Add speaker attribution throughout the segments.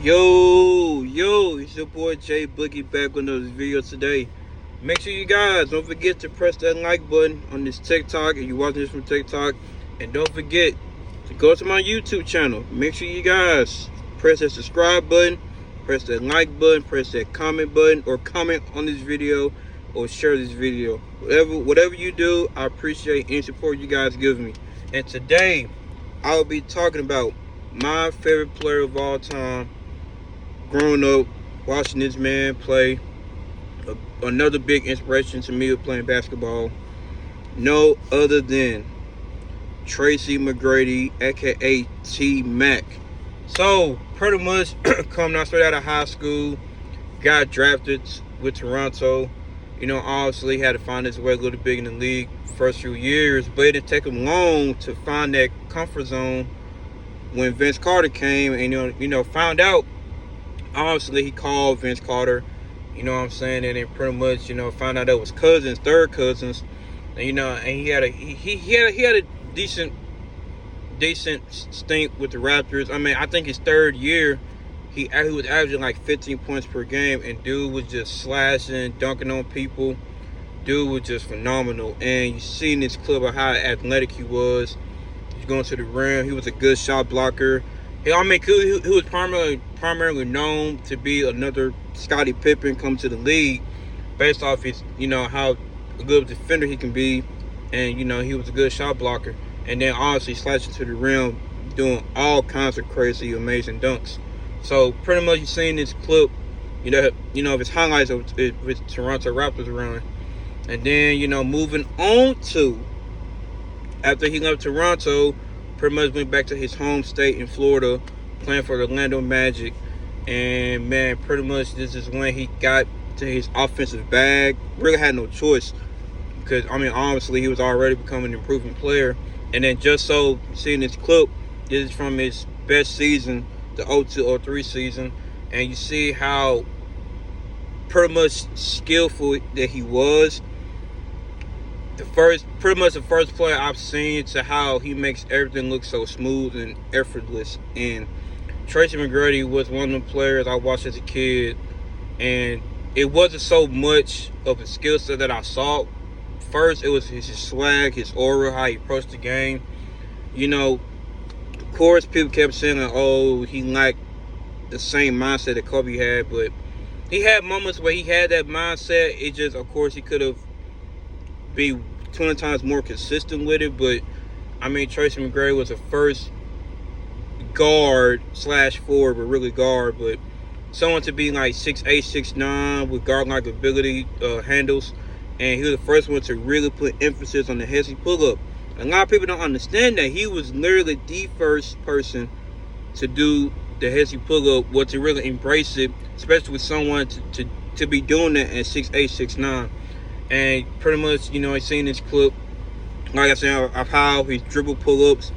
Speaker 1: Yo, it's your boy Jay Boogie back with another video today. Make sure you guys don't forget to press that like button on this TikTok if you're watching this from TikTok. And don't forget to go to my YouTube channel. Make sure you guys press that subscribe button, press that like button, press that comment button, or comment on this video or share this video. Whatever you do, I appreciate any support you guys give me. And today, I will be talking about my favorite player of all time. Growing up, watching this man play, another big inspiration to me of playing basketball. No other than Tracy McGrady, aka T-Mac. So, pretty much, coming out straight out of high school, got drafted with Toronto. Obviously had to find his way a little bit in the league first few years, but it didn't take him long to find that comfort zone when Vince Carter came and found out. Obviously he called Vince Carter, and then pretty much found out that was cousins, third cousins, and and he had a decent stint with the Raptors. I think his third year he was averaging like 15 points per game, and dude was just slashing, dunking on people. Dude was just phenomenal, and you see in this clip of how athletic he was. He's going to the rim. He was a good shot blocker. He was primarily known to be another Scottie Pippen come to the league, based off his how good of a defender he can be, and he was a good shot blocker, and then obviously slashing to the rim, doing all kinds of crazy, amazing dunks. So pretty much you've seen this clip, of his highlights of his Toronto Raptors run, and then moving on to after he left Toronto. Pretty much went back to his home state in Florida, playing for the Orlando Magic. And, man, pretty much this is when he got to his offensive bag. Really had no choice because, obviously he was already becoming an improving player. And then just so seeing this clip, this is from his best season, the 02-03 season. And you see how pretty much skillful that he was. Pretty much the first player I've seen to how he makes everything look so smooth and effortless. And Tracy McGrady was one of the players I watched as a kid, and it wasn't so much of a skill set that I saw. First, it was his swag, his aura, how he approached the game. Of course, people kept saying, oh, he lacked the same mindset that Kobe had, but he had moments where he had that mindset. It just, of course, he could have be 20 times more consistent with it. But Tracy McGrady was the first guard / forward, but really guard, but someone to be like 6'8", 6'9", with guard-like ability, handles, and he was the first one to really put emphasis on the hezzy pull-up. A lot of people don't understand that he was literally the first person to do the hezzy pull-up, or to really embrace it, especially with someone to be doing that at 6'8", 6'9". And pretty much, I seen this clip, like I said, of how his dribble pull-ups.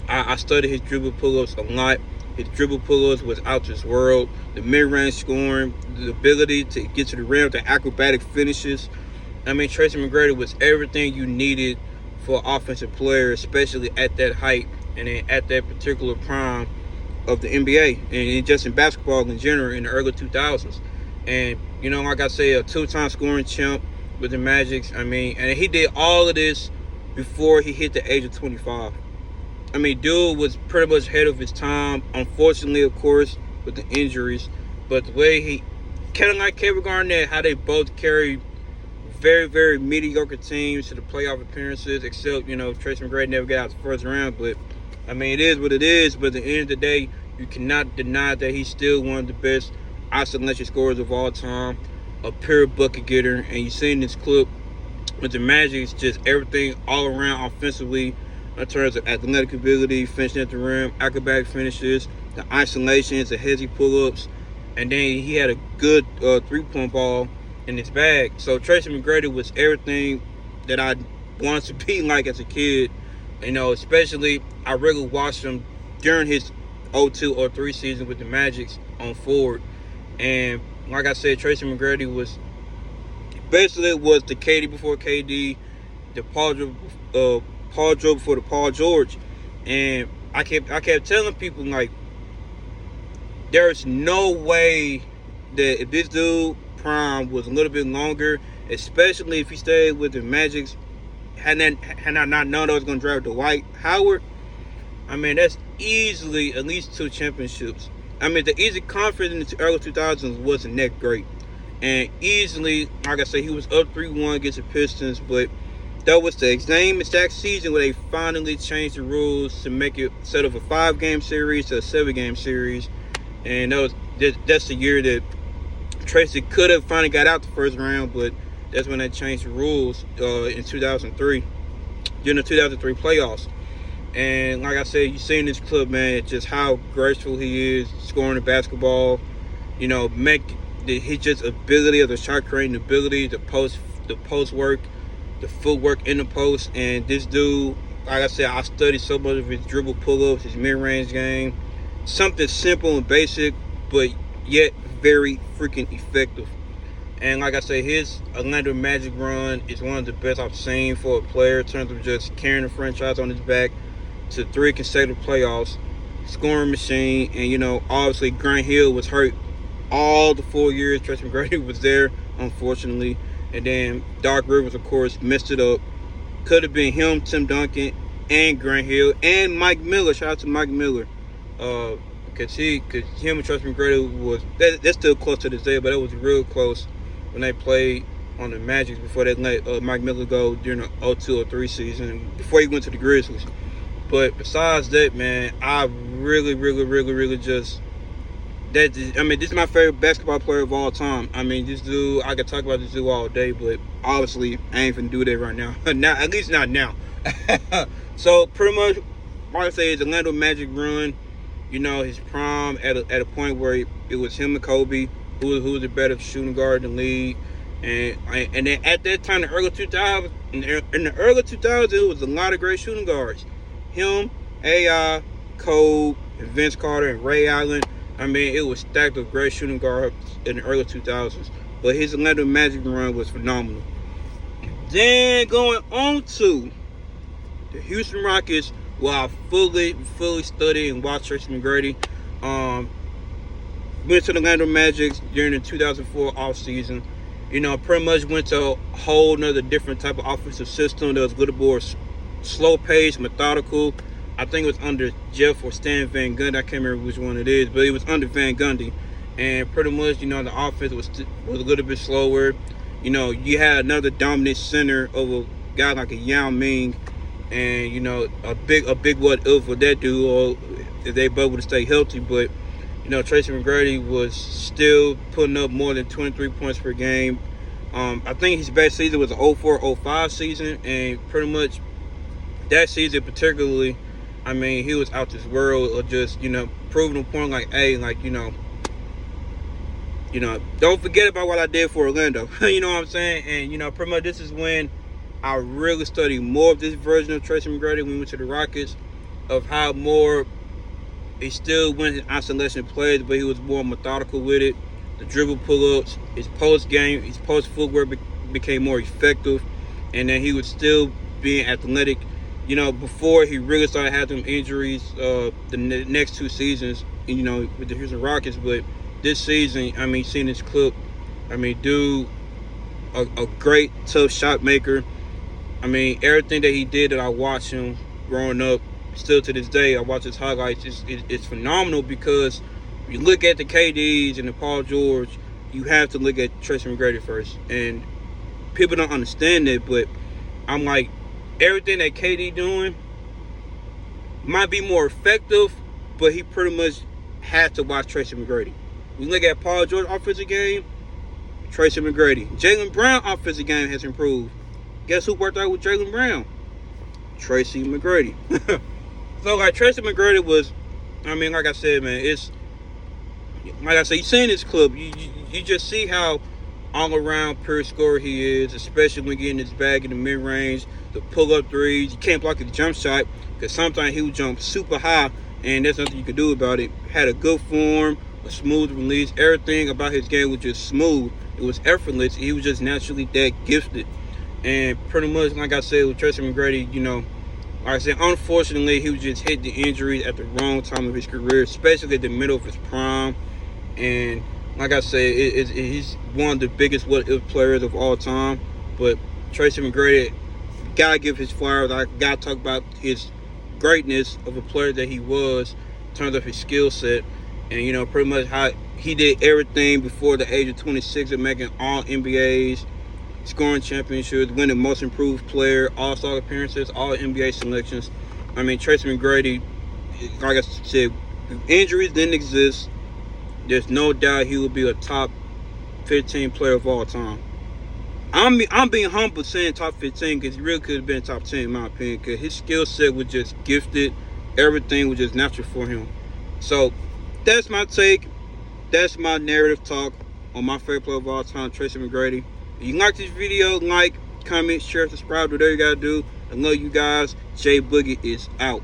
Speaker 1: I studied his dribble pull-ups a lot. His dribble pull-ups was out this world. The mid-range scoring, the ability to get to the rim, the acrobatic finishes. Tracy McGrady was everything you needed for an offensive player, especially at that height and then at that particular prime of the NBA and just in basketball in general in the early 2000s. And, like I say, a two-time scoring champ with the Magic. And he did all of this before he hit the age of 25. Dude was pretty much ahead of his time. Unfortunately, of course, with the injuries. But the way he, kind of like Kevin Garnett, how they both carry very, very mediocre teams to the playoff appearances, except, Tracy McGrady never got out the first round. But, it is what it is. But at the end of the day, you cannot deny that he's still one of the best isolation scorers of all time. A pure bucket getter. And you see in this clip with the Magic, it's just everything all around offensively in terms of athletic ability, finishing at the rim, acrobatic finishes, the isolations, the hezzy pull-ups, and then he had a good three-point ball in his bag. So Tracy McGrady was everything that I wanted to be like as a kid. Especially I really watched him during his 02-03 season with the Magic on forward. And like I said, Tracy McGrady was basically the KD before KD, the Paul George before the Paul George. And I kept telling people, like, there's no way that if this dude prime was a little bit longer, especially if he stayed with the Magics, had I not known I was going to draft Dwight Howard, I mean, that's easily at least 2 championships. I mean, the Eastern Conference in the early 2000s wasn't that great. And easily, like I said, he was up 3-1 against the Pistons, but that was the same exact season where they finally changed the rules to make it, instead of a 5-game series, to a 7-game series. And that's the year that Tracy could have finally got out the first round, but that's when they changed the rules in 2003, during the 2003 playoffs. And like I said, you seen this clip, man, just how graceful he is scoring the basketball. You know, his just ability, of the shot creating ability, the post work, the footwork in the post. And this dude, like I said, I studied so much of his dribble pull-ups, his mid-range game. Something simple and basic, but yet very freaking effective. And like I said, his Orlando Magic run is one of the best I've seen for a player in terms of just carrying the franchise on his back to 3 consecutive playoffs, scoring machine. And, you know, obviously Grant Hill was hurt all the 4 years Tracy McGrady was there, unfortunately. And then Doc Rivers, of course, messed it up. Could have been him, Tim Duncan, and Grant Hill, and Mike Miller. Shout out to Mike Miller. Because him and Tracy McGrady that's still close to this day, but it was real close when they played on the Magic before they let Mike Miller go during the 02-03 season, before he went to the Grizzlies. But besides that, man, I really just this is my favorite basketball player of all time. I mean, this dude, I could talk about this dude all day, but obviously I ain't finna do that right now. Not, at least not now. So pretty much, like I say, his Orlando Magic run, you know, his prime at a point where it was him and Kobe, who was the better shooting guard in the league. And then at that time, in the early 2000s, it was a lot of great shooting guards. Him, AI, Cole, and Vince Carter, and Ray Allen. I mean, it was stacked with great shooting guards in the early 2000s. But his Orlando Magic run was phenomenal. Then going on to the Houston Rockets, where I fully studied and watched Tracy McGrady. Went to the Orlando Magic during the 2004 offseason. You know, pretty much went to a whole nother different type of offensive system that was a little more slow paced, methodical. I think it was under Jeff or Stan Van Gundy. I can't remember which one it is, but it was under Van Gundy. And pretty much, you know, the offense was a little bit slower. You know, you had another dominant center of a guy like a Yao Ming, and you know, a big what if for that dude, or if they both would stay healthy. But you know, Tracy McGrady was still putting up more than 23 points per game. I think his best season was the 04-05 season, and pretty much that season particularly, I mean, he was out this world of just, you know, proving the point like, hey, like, you know, don't forget about what I did for Orlando. You know what I'm saying? And, you know, pretty much this is when I really studied more of this version of Tracy McGrady when we went to the Rockets, of how more he still went in isolation plays, but he was more methodical with it. The dribble pull-ups, his post game, his post footwork became more effective, and then he was still being athletic. You know, before he really started having injuries, the next 2 seasons, you know, with the Houston Rockets. But this season, I mean, seeing this clip, I mean, dude, a great tough shot maker. I mean, everything that he did that I watched him growing up, still to this day, I watch his highlights. It's phenomenal, because you look at the KDs and the Paul George, you have to look at Tracy McGrady first. And people don't understand that, but I'm like, everything that KD doing might be more effective, but he pretty much had to watch Tracy McGrady. You look at Paul George offensive game, Tracy McGrady. Jaylen Brown offensive game has improved. Guess who worked out with Jaylen Brown? Tracy McGrady. So, like, Tracy McGrady was, I mean, like I said, man, it's, like I said, you seen this clip, you just see how all-around pure scorer he is, especially when getting his bag in the mid-range, the pull-up threes. You can't block his jump shot, because sometimes he would jump super high, and there's nothing you can do about it. Had a good form, a smooth release. Everything about his game was just smooth. It was effortless. He was just naturally that gifted. And pretty much, like I said, with Tracy McGrady, you know, like I said, unfortunately, he was just hit the injuries at the wrong time of his career, especially at the middle of his prime. And like I said, he's one of the biggest what-if players of all time. But Tracy McGrady, gotta give his flowers. I gotta talk about his greatness of a player that he was in terms of his skill set, and pretty much how he did everything before the age of 26 of making all NBAs, scoring championships, winning most improved player, all-star appearances, all NBA selections. I mean, Tracy McGrady, like I said, if injuries didn't exist, there's no doubt he would be a top 15 player of all time. I'm being humble saying top 15 because he really could have been top 10 in my opinion, because his skill set was just gifted. Everything was just natural for him. So that's my take. That's my narrative talk on my favorite player of all time, Tracy McGrady. If you like this video, like, comment, share, subscribe, whatever you gotta do. I love you guys. Jay Boogie is out.